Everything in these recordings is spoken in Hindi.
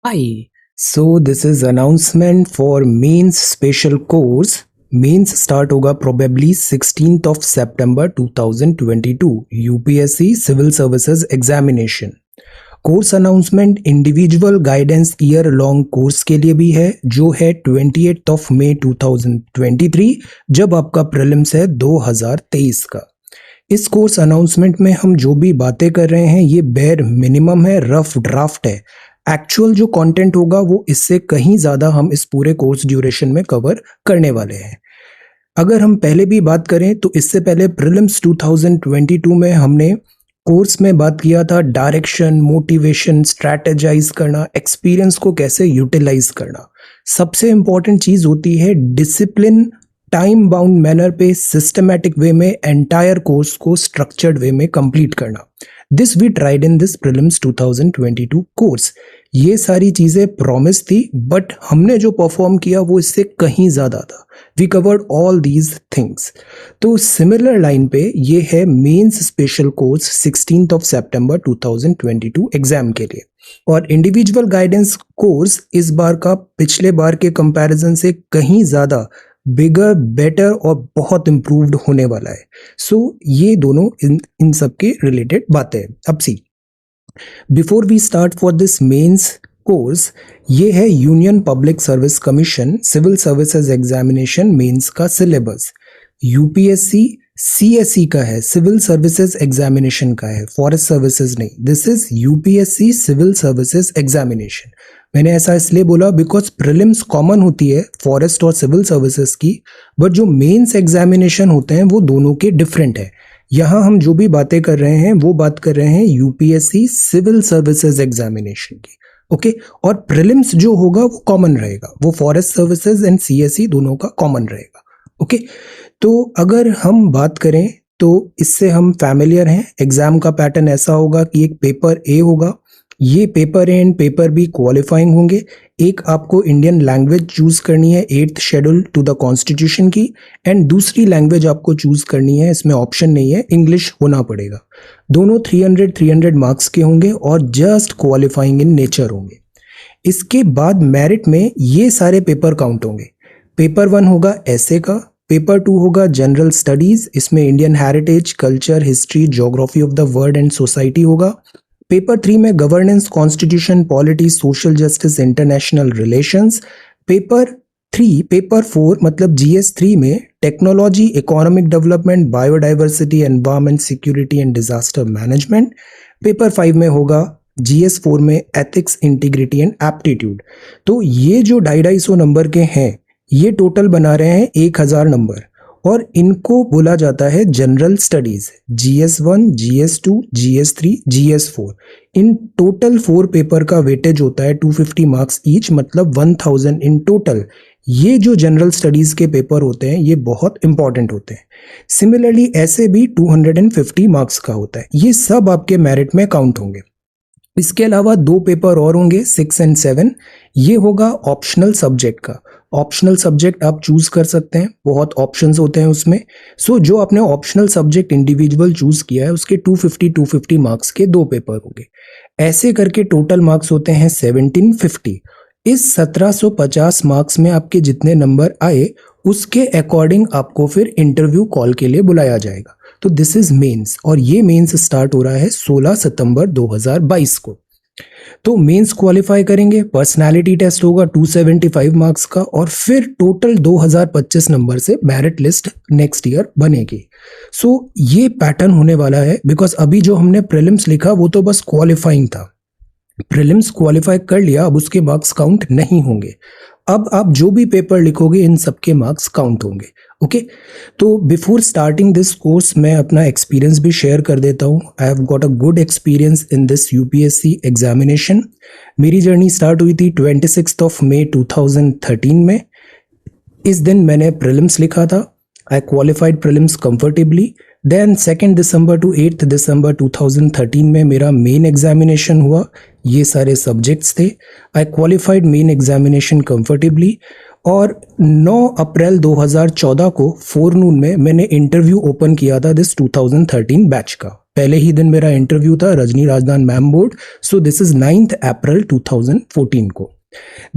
Hi. So this is announcement for mains special course. Mains start होगा प्रोबेबली 16th ऑफ सितंबर 2022 UPSC civil services examination. Course announcement individual guidance year long course के लिए भी है जो है 28th ऑफ मई 2023 जब आपका प्रीलिम्स है 2023 का। इस कोर्स अनाउंसमेंट में हम जो भी बातें कर रहे हैं ये बेयर मिनिमम है, रफ ड्राफ्ट है। एक्चुअल जो कंटेंट होगा वो इससे कहीं ज़्यादा हम इस पूरे कोर्स ड्यूरेशन में कवर करने वाले हैं। अगर हम पहले भी बात करें तो इससे पहले प्रीलिम्स 2022 में हमने कोर्स में बात किया था डायरेक्शन, मोटिवेशन, स्ट्रैटेजाइज करना, एक्सपीरियंस को कैसे यूटिलाइज करना। सबसे इंपॉर्टेंट चीज़ होती है डिसिप्लिन, टाइम बाउंड मैनर पे सिस्टमैटिक वे में एंटायर कोर्स को स्ट्रक्चर्ड वे में कंप्लीट करना। This we tried in this prelims 2022 course. ये सारी चीज़ें प्रॉमिस थी बट हमने जो परफॉर्म किया वो इससे कहीं ज़्यादा था। We covered all these things. तो सिमिलर लाइन पे ये है mains special course 16th of सितंबर 2022 एग्जाम के लिए। और इंडिविजुअल गाइडेंस कोर्स इस बार का पिछले बार के कंपैरिजन से कहीं ज़्यादा बिगर, बेटर और बहुत इम्प्रूव्ड होने वाला है। सो ये दोनों इन सब के रिलेटेड बातें हैं। अब see before we start for this mains course, ये है Union Public Service Commission civil services examination mains का सिलेबस। यूपीएससी सीएसई का है, सिविल सर्विसेज एग्जामिनेशन का है, फॉरेस्ट सर्विसेज नहीं। This is UPSC civil services examination. मैंने ऐसा इसलिए बोला बिकॉज प्रीलिम्स कॉमन होती है फॉरेस्ट और सिविल सर्विसेज की, बट जो मेंस एग्जामिनेशन होते हैं वो दोनों के डिफरेंट है। यहाँ हम जो भी बातें कर रहे हैं वो बात कर रहे हैं यूपीएससी सिविल सर्विसेज एग्जामिनेशन की। ओके और प्रीलिम्स जो होगा वो कॉमन रहेगा, वो फॉरेस्ट सर्विसेज एंड सीएसई दोनों का कॉमन रहेगा। ओके तो अगर हम बात करें तो इससे हम फैमिलियर हैं। एग्जाम का पैटर्न ऐसा होगा कि एक पेपर ए होगा, ये paper A and paper B qualifying होंगे। एक आपको इंडियन लैंग्वेज चूज करनी है 8th schedule to the constitution की, एंड दूसरी लैंग्वेज आपको चूज करनी है, इसमें ऑप्शन नहीं है, इंग्लिश होना पड़ेगा। दोनों 300 मार्क्स के होंगे और जस्ट क्वालिफाइंग इन नेचर होंगे। इसके बाद मेरिट में ये सारे पेपर काउंट होंगे। पेपर 1 होगा ऐसे का, पेपर 2 होगा जनरल स्टडीज, इसमें Indian heritage, culture, history, geography of the world and society होगा। पेपर 3 में governance, constitution, polity, social justice, international relations. Paper 4 मतलब जीएस 3 में technology, economic development, biodiversity, environment, security and disaster management. Paper 5 में होगा जीएस 4 में एथिक्स, इंटीग्रिटी एंड एप्टीट्यूड। तो ये जो 250 नंबर के हैं ये टोटल बना रहे हैं 1000 नंबर, और इनको बोला जाता है general studies. GS1, GS2, GS3, GS4, in total 4 paper का वेटेज होता है 250 मार्क्स ईच, मतलब 1000 इन टोटल। ये जो जनरल स्टडीज के पेपर होते हैं ये बहुत इंपॉर्टेंट होते हैं। सिमिलरली ऐसे भी 250 मार्क्स का होता है। ये सब आपके मेरिट में काउंट होंगे। इसके अलावा 2 पेपर और होंगे 6 एंड 7। ये होगा ऑप्शनल सब्जेक्ट का। ऑप्शनल सब्जेक्ट आप चूज कर सकते हैं, बहुत ऑप्शंस होते हैं उसमें। सो जो आपने ऑप्शनल सब्जेक्ट इंडिविजुअल चूज किया है उसके 250 मार्क्स के 2 पेपर होंगे। ऐसे करके टोटल मार्क्स होते हैं 1750। इस 1750 मार्क्स में आपके जितने नंबर आए उसके अकॉर्डिंग आपको फिर इंटरव्यू कॉल के लिए बुलाया जाएगा। तो दिस इज मेंस, और ये मेंस स्टार्ट हो रहा है 16 सितंबर 2022 को। तो मेंस क्वालिफाई करेंगे, पर्सनालिटी टेस्ट होगा 275 मार्क्स का, और फिर टोटल 2025 नंबर से मेरिट लिस्ट नेक्स्ट ईयर बनेगी। सो ये पैटर्न होने वाला है, बिकॉज अभी जो हमने प्रीलिम्स लिखा वो तो बस क्वालिफाइंग था। प्रीलिम्स क्वालिफाई कर लिया, अब उसके मार्क्स काउंट नहीं होंगे। अब आप जो भी पेपर लिखोगे इन सबके मार्क्स काउंट होंगे। ओके तो बिफोर स्टार्टिंग दिस कोर्स मैं अपना एक्सपीरियंस भी शेयर कर देता हूँ। I have got a good experience in this UPSC examination. मेरी जर्नी स्टार्ट हुई थी 26th ऑफ मई 2013 में। इस दिन मैंने प्रीलिम्स लिखा था। I qualified prelims comfortably. Then 2 दिसंबर टू 8 दिसंबर 2013 में मेरा मेन एग्जामिनेशन हुआ। ये सारे सब्जेक्ट्स थे। आई क्वालिफाइड मेन एग्जामिनेशन कंफर्टेबली। और 9 अप्रैल 2014 को फोरनून में मैंने इंटरव्यू ओपन किया था दिस 2013 बैच का। पहले ही दिन मेरा इंटरव्यू था Rajni Rajdan ma'am board. So this is 9 April 2014 को।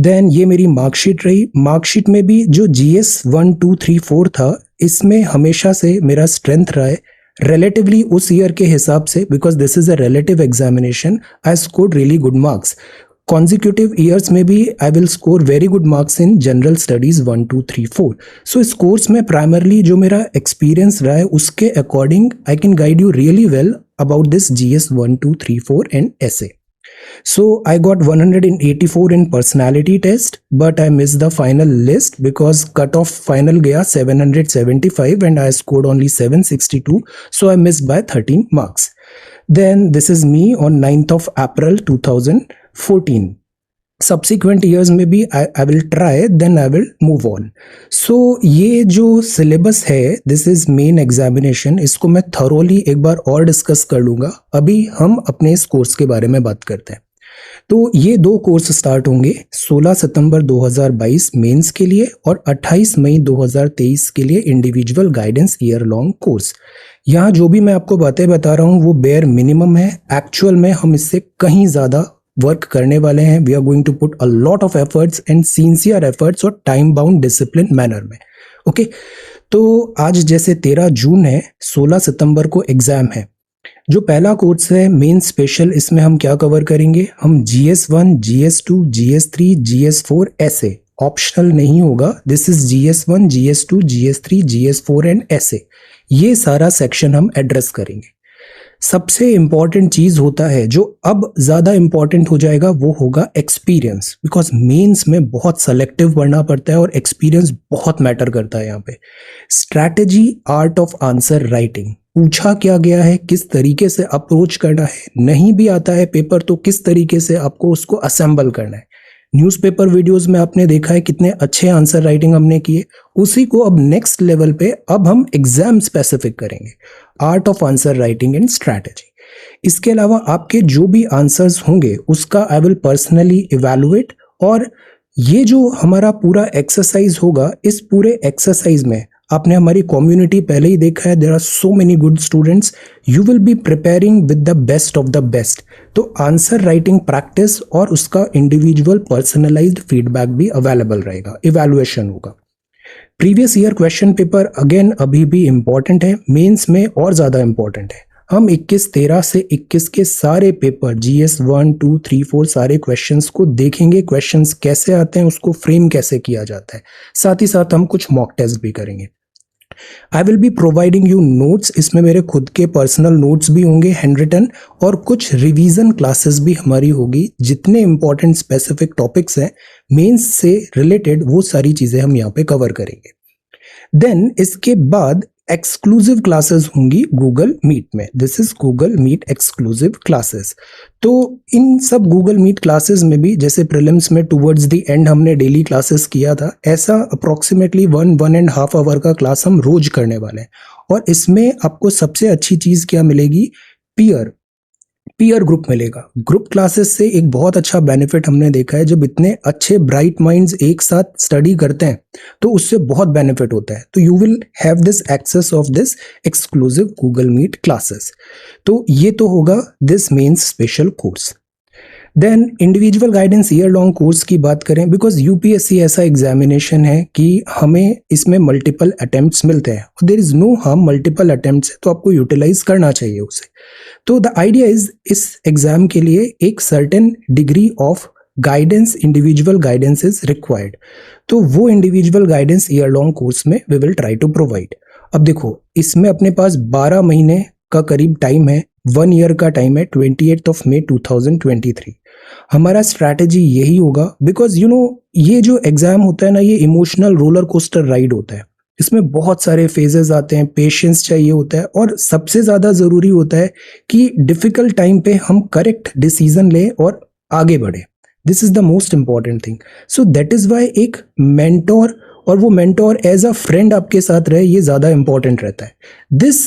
देन ये मेरी मार्कशीट रही। मार्कशीट में भी जो GS 1 2 3 4 था, इसमें हमेशा से मेरा स्ट्रेंथ रहा है रिलेटिवली उस ईयर के हिसाब से, because this is a relative examination. I scored really good marks. consecutive years में भी I will score very good marks in general studies 1 2 3 4। so इस कोर्स में primarily जो मेरा experience रहा है उसके according I can guide you really well about this GS 1 2 3 4 and essay। so I got 184 in personality test but I missed the final list because cutoff final गया 775 and I scored only 762, so I missed by 13 marks। then this is me on 9th of April 2014। subsequent years में भी I will try, then I will move on। so ये जो syllabus है this is main examination, इसको मैं thoroughly एक बार और discuss कर लूँगा। अभी हम अपने इस कोर्स के बारे में बात करते हैं। तो ये दो कोर्स स्टार्ट होंगे 16 सितंबर 2022 मेंस के लिए और 28 मई 2023 के लिए individual guidance year long course. यहाँ जो भी मैं आपको बातें बता रहा हूँ वो बेयर मिनिमम है। एक्चुअल में हम इससे कहीं ज़्यादा वर्क करने वाले हैं। We are going to put a lot of efforts and sincere efforts और टाइम बाउंड डिसिप्लिन मैनर में। ओके, तो आज जैसे 13 जून है, 16 सितंबर को एग्जाम है। जो पहला कोर्स है मेन स्पेशल, इसमें हम क्या कवर करेंगे? हम GS 1, GS 2, GS 3, GS 4 ऐसे ऑप्शनल नहीं होगा। This is GS 1, GS 2, GS 3, GS 4 and ऐसे ये सारा सेक्शन हम एड्रेस करेंगे। सबसे इंपॉर्टेंट चीज होता है जो अब ज्यादा इंपॉर्टेंट हो जाएगा वो होगा एक्सपीरियंस, बिकॉज मेंस में बहुत सेलेक्टिव पढ़ना पड़ता है और एक्सपीरियंस बहुत मैटर करता है। यहाँ पे strategy, art of answer writing, पूछा क्या गया है, किस तरीके से अप्रोच करना है, नहीं भी आता है पेपर तो किस तरीके से आपको उसको असेंबल करना है। न्यूज़पेपर वीडियोस में आपने देखा है कितने अच्छे आंसर राइटिंग हमने किए, उसी को अब नेक्स्ट लेवल पे अब हम एग्जाम स्पेसिफिक करेंगे, art of answer writing and strategy. इसके अलावा आपके जो भी आंसर्स होंगे उसका आई विल पर्सनली इवैल्यूएट, और ये जो हमारा पूरा एक्सरसाइज होगा, इस पूरे एक्सरसाइज में आपने हमारी कम्युनिटी पहले ही देखा है, there are so many good students, you will be preparing with the best of the best. तो आंसर राइटिंग प्रैक्टिस और उसका इंडिविजुअल पर्सनलाइज्ड फीडबैक भी अवेलेबल रहेगा, इवैल्यूएशन होगा। Previous year question paper again अभी भी इंपॉर्टेंट है, मेंस में और ज्यादा इंपॉर्टेंट है। हम 21-13 से 21 के सारे पेपर GS 1 2 3 4 सारे क्वेश्चंस को देखेंगे, क्वेश्चंस कैसे आते हैं, उसको फ्रेम कैसे किया जाता है। साथ ही साथ हम कुछ मॉक टेस्ट भी करेंगे। I will be providing you notes, इसमें मेरे खुद के पर्सनल नोट्स भी होंगे हैंड रिटन, और कुछ रिवीजन क्लासेस भी हमारी होगी। जितने इंपॉर्टेंट स्पेसिफिक टॉपिक्स हैं मेंस से रिलेटेड वो सारी चीजें हम यहाँ पे कवर करेंगे। देन इसके बाद एक्सक्लूसिव क्लासेस होंगी गूगल मीट में। This is Google Meet exclusive classes. तो इन सब गूगल मीट क्लासेस में भी जैसे प्रीलिम्स में टुवर्ड्स द एंड हमने डेली क्लासेस किया था, ऐसा अप्रोक्सीमेटली 1-1.5 आवर का क्लास हम रोज करने वाले हैं। और इसमें आपको सबसे अच्छी चीज क्या मिलेगी? पीयर ग्रुप मिलेगा। ग्रुप क्लासेस से एक बहुत अच्छा बेनिफिट हमने देखा है, जब इतने अच्छे ब्राइट माइंड्स एक साथ स्टडी करते हैं तो उससे बहुत बेनिफिट होता है। तो you will have this access of this exclusive Google Meet classes. तो ये तो होगा this mains special course. Then individual guidance year long course की बात करें, बिकॉज यूपीएससी ऐसा एग्जामिनेशन है कि हमें इसमें मल्टीपल अटेम्प्ट्स मिलते हैं। There is no harm, multiple attempts है तो आपको यूटिलाइज करना चाहिए उसे। तो द आइडिया इज इस एग्जाम के लिए एक certain degree of guidance, individual guidance is required. तो वो individual guidance year long course में we will try to provide. अब देखो, इसमें अपने पास 12 महीने का करीब टाइम है, 1 ईयर का टाइम है, 28 मई 2023। हमारा स्ट्रैटेजी यही होगा, बिकॉज यू नो ये जो एग्जाम होता है ना, ये इमोशनल रोलर कोस्टर राइड होता है। इसमें बहुत सारे फेजेस आते हैं, पेशेंस चाहिए होता है, और सबसे ज्यादा जरूरी होता है कि डिफिकल्ट टाइम पे हम करेक्ट डिसीजन लें और आगे बढ़े। This is the most important thing. So that is why एक मेंटोर, और वो मेंटोर एज अ फ्रेंड आपके साथ रहे, ये ज्यादा इंपॉर्टेंट रहता है। This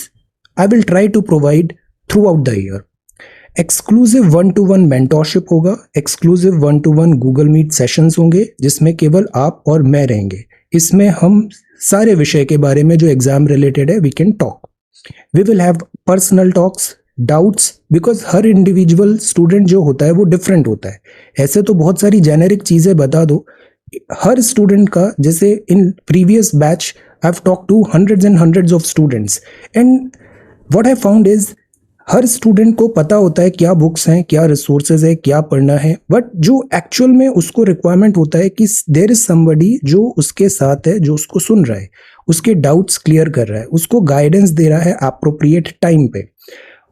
I will try to provide throughout the year. Exclusive 1-to-1 mentorship होगा, exclusive 1-to-1 Google Meet sessions होंगे जिसमें केवल आप और मैं रहेंगे। इसमें हम सारे विषय के बारे में जो एग्जाम रिलेटेड है we can talk. We will have personal talks, doubts, because हर इंडिविजुअल स्टूडेंट जो होता है वो डिफरेंट होता है। ऐसे तो बहुत सारी जेनेरिक चीज़ें बता दो, हर स्टूडेंट का, जैसे in previous batch I have talk to hundreds and hundreds of students and what I found is हर स्टूडेंट को पता होता है क्या बुक्स हैं, क्या रिसोर्सेज है, क्या पढ़ना है, बट जो एक्चुअल में उसको रिक्वायरमेंट होता है कि देयर इज समबडी जो उसके साथ है, जो उसको सुन रहा है, उसके डाउट्स क्लियर कर रहा है, उसको गाइडेंस दे रहा है अप्रोप्रिएट टाइम पे।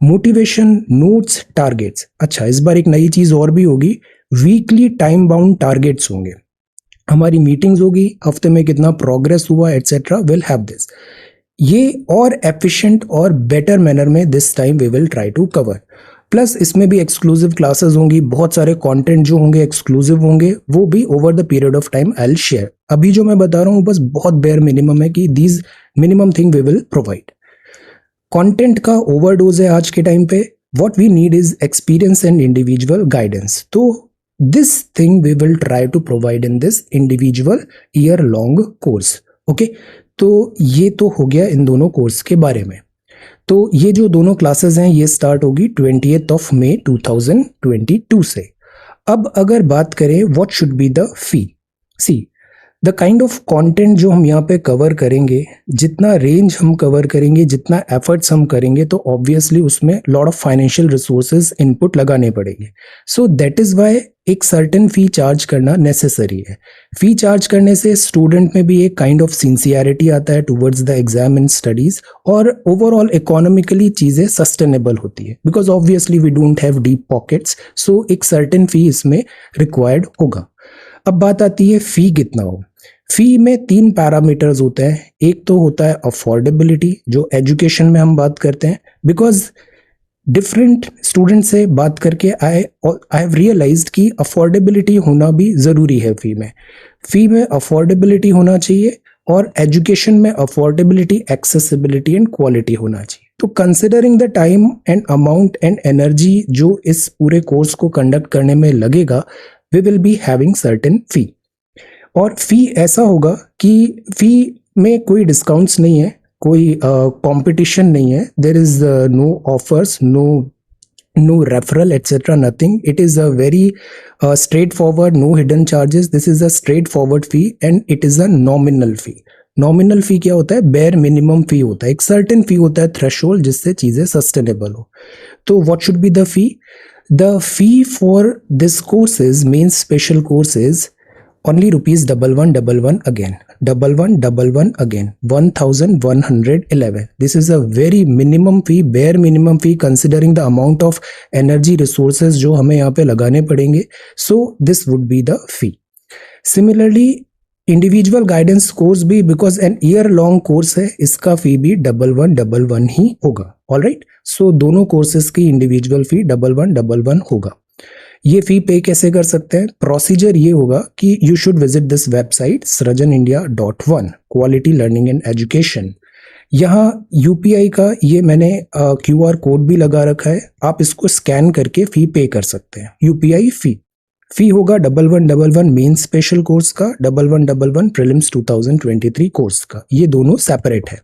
Motivation, notes, targets. अच्छा, इस बार एक नई चीज और भी होगी, वीकली टाइम बाउंड टारगेट्स होंगे, हमारी मीटिंग्स होगी, हफ्ते में कितना प्रोग्रेस हुआ एटसेट्रा, विल हैव दिस। ये और एफिशिएंट और बेटर मैनर में this time we will try to cover. Plus इसमें भी एक्सक्लूसिव क्लासेस होंगी, बहुत सारे कंटेंट जो होंगे एक्सक्लूसिव होंगे, वो भी over the period of time I will share. अभी जो मैं बता रहा हूँ बस बहुत बेयर मिनिमम है कि these minimum thing we will provide. Content का ओवरडोज है आज के टाइम पे, what we need is experience and individual guidance. तो this thing we will try to provide in this individual year long course. Okay, तो ये तो हो गया इन दोनों कोर्स के बारे में। तो ये जो दोनों क्लासेस हैं ये स्टार्ट होगी 20th मई 2022 से। अब अगर बात करें what should be the fee, see the kind of content जो हम यहाँ पे कवर करेंगे, जितना रेंज हम कवर करेंगे, जितना एफर्ट्स हम करेंगे, तो ऑब्वियसली उसमें lot of financial resources input लगाने पड़ेंगे। सो दैट इज वाई एक सर्टेन फी चार्ज करना नेसेसरी है। फी चार्ज करने से स्टूडेंट में भी एक काइंड ऑफ सिंसियरिटी आता है towards the exam and studies, और ओवरऑल इकोनॉमिकली चीजें सस्टेनेबल होती है, because obviously we don't have deep pockets. So एक सर्टेन फी इसमें रिक्वायर्ड होगा। अब बात आती है फी कितना हो। फी में 3 पैरामीटर्स होते हैं। एक तो होता है अफोर्डेबिलिटी, जो एजुकेशन में हम बात करते हैं, बिकॉज डिफरेंट स्टूडेंट से बात करके आई हैव रियलाइज्ड कि अफोर्डेबिलिटी होना भी ज़रूरी है। फी में अफोर्डेबिलिटी होना चाहिए, और एजुकेशन में अफोर्डेबिलिटी, एक्सेसिबिलिटी एंड क्वालिटी होना चाहिए। तो considering the time and amount and energy जो इस पूरे कोर्स को कंडक्ट करने में लगेगा, we will be having certain fee. और फी ऐसा होगा कि फी में कोई डिस्काउंट्स नहीं है, कोई कंपटीशन नहीं है, there is no offers, no referral etc, nothing. It is a very straightforward, no hidden charges. This is a straightforward fee and it is a nominal fee. Nominal fee क्या होता है? बेयर मिनिमम फी होता है, एक सर्टेन फी होता है थ्रेशोल्ड जिससे चीजें सस्टेनेबल हो। तो what should be the fee? The fee for this courses means special courses only rupees 1111 again, 1111 again, 1111. This is a very minimum fee, bare minimum fee considering the amount of energy resources जो हमें यहाँ पे लगाने पड़ेंगे. So this would be the fee. Similarly individual guidance course भी, because an year long course है, इसका फी भी 1111 ही होगा. ऑलराइट, सो दोनों कोर्सेज की इंडिविजुअल फी 1111 होगा. ये फी पे कैसे कर सकते हैं? प्रोसीजर ये होगा कि you should visit this website srajanindia.1 quality learning and education. यहाँ यूपीआई का ये मैंने QR कोड भी लगा रखा है, आप इसको स्कैन करके फी पे कर सकते हैं. यूपीआई फी होगा 1111 मेन स्पेशल कोर्स का, 1111 प्रीलिम्स 2023 कोर्स का. ये दोनों सेपरेट है.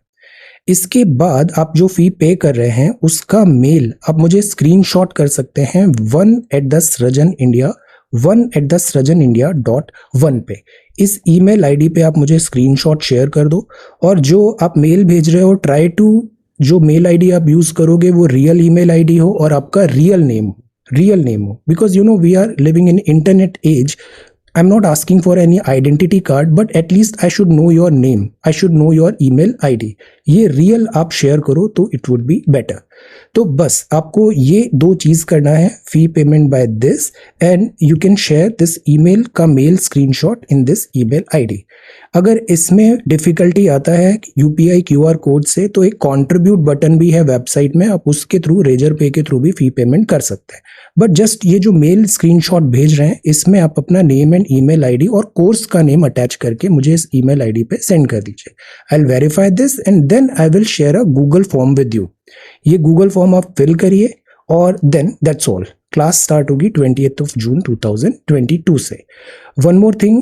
इसके बाद आप जो फी पे कर रहे हैं उसका मेल आप मुझे स्क्रीनशॉट कर सकते हैं 1@srajanindia.1 पे. इस ईमेल आईडी पे आप मुझे स्क्रीनशॉट शेयर कर दो, और जो आप मेल भेज रहे हो ट्राई टू जो मेल आईडी आप यूज करोगे वो रियल ईमेल आईडी हो और आपका रियल नेम हो, because you know we are living in internet age. I'm not asking for any identity card, but at least I should know your name. I should know your email ID. ये रियल आप शेयर करो तो इट वुड बी बेटर. तो बस आपको ये दो चीज करना है, fee payment by this and you can share this email का mail screenshot in this email ID. अगर इसमें डिफिकल्टी आता है यूपीआई QR कोड से, तो एक कंट्रीब्यूट बटन भी है वेबसाइट में, आप उसके थ्रू रेजर पे के थ्रू भी फी पेमेंट कर सकते हैं. बट जस्ट ये जो मेल स्क्रीनशॉट भेज रहे हैं इसमें आप अपना नेम एंड ईमेल आईडी और कोर्स का नेम अटैच करके मुझे इस ईमेल आईडी पे सेंड कर दीजिए. I will verify this and then I will share a Google form with you. ये गूगल फॉर्म आप फिल करिए और then that's all. Class start होगी 20th जून 2022 से। वन मोर थिंग,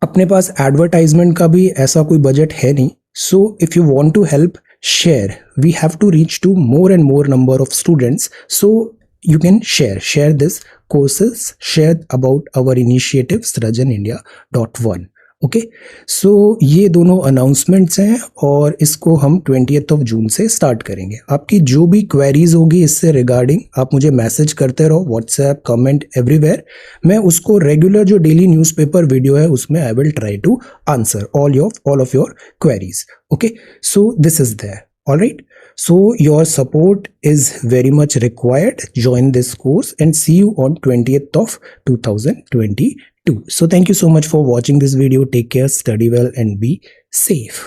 अपने पास एडवर्टाइजमेंट का भी ऐसा कोई बजट है नहीं, so if you want to help share, we have to reach to more and more number of students, so you can share this courses, share about our initiative srajanindia.1. Okay, so ये दोनों अनाउंसमेंट्स हैं और इसको हम 20th जून से स्टार्ट करेंगे। आपकी जो भी क्वेरीज होगी इससे रिगार्डिंग, आप मुझे मैसेज करते रहो, व्हाट्सएप, कमेंट, एवरीवेयर। मैं उसको रेगुलर जो डेली न्यूज़पेपर वीडियो है उसमें I will try to answer all of your queries. Okay, so this is there. All right, so your support is very much required. Join this course and see you on 20th 2022. So thank you so much for watching this video. Take care, study well and be safe.